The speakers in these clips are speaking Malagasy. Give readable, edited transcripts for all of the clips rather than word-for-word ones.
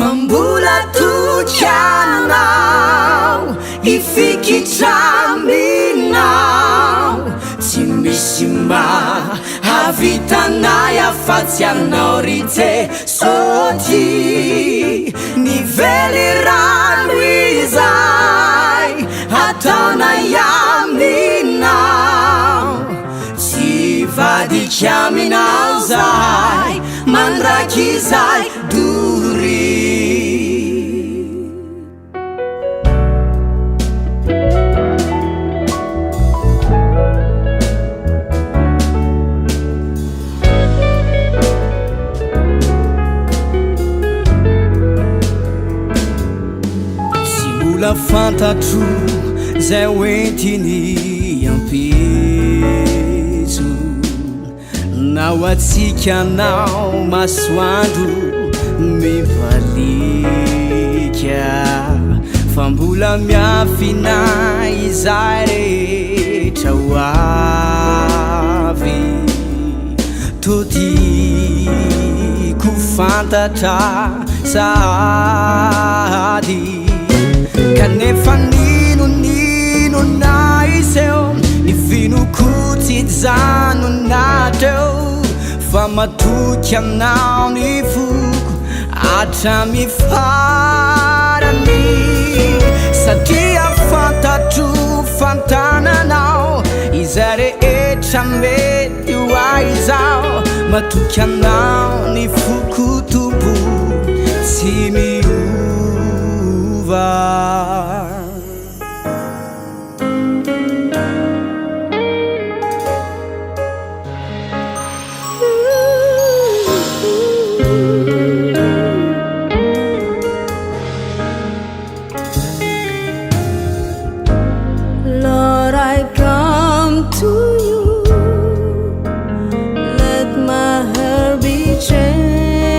mbola tokianao ifikitraminao tsy misy mahavitanay afatsy anao ry Jesosy nively rano izay ataonay aminao tsy vadika aminao zay mandraky izay dory. La fantatro zay hoentiny ampeso nao atsikanao masoandro mivalika fa mbola miafina izay rehetra ho avy todiko fantatra sady kanefa ninona iseo nivinokotsy janonateo fa matoky aminao ny foko hatramy farany satria fantatro fantananao izay rehetra mety ho aizao matoky aminao ny foko tombo tsy miova. Lord, I come to you. Let my hair be changed.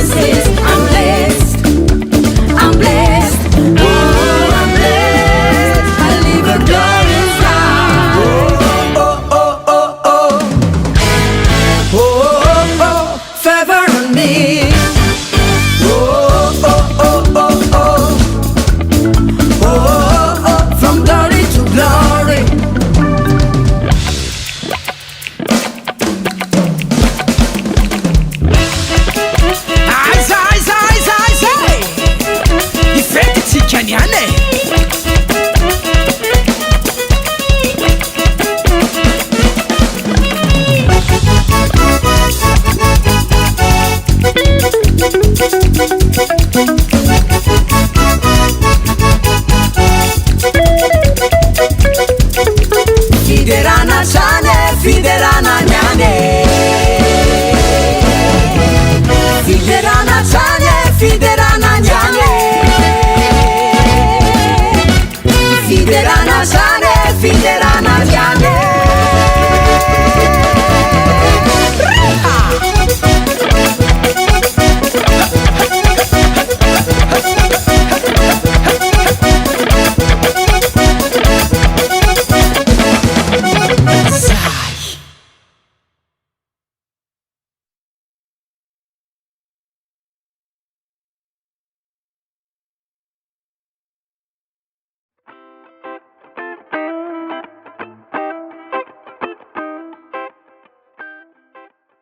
says I'm blessed, I'm blessed, oh I'm blessed, I live a glorious life. Oh, oh, oh, oh, oh, oh, oh, Favor on me, oh, oh, oh, oh, oh, oh, oh, from glory to glory. Eyes, eyes, eyes, eyes, hey. Ifete tikanyane. Fiderana chane, fiderana nyane. Fiderana chane, fiderana nyane. Fiderana chane, fiderana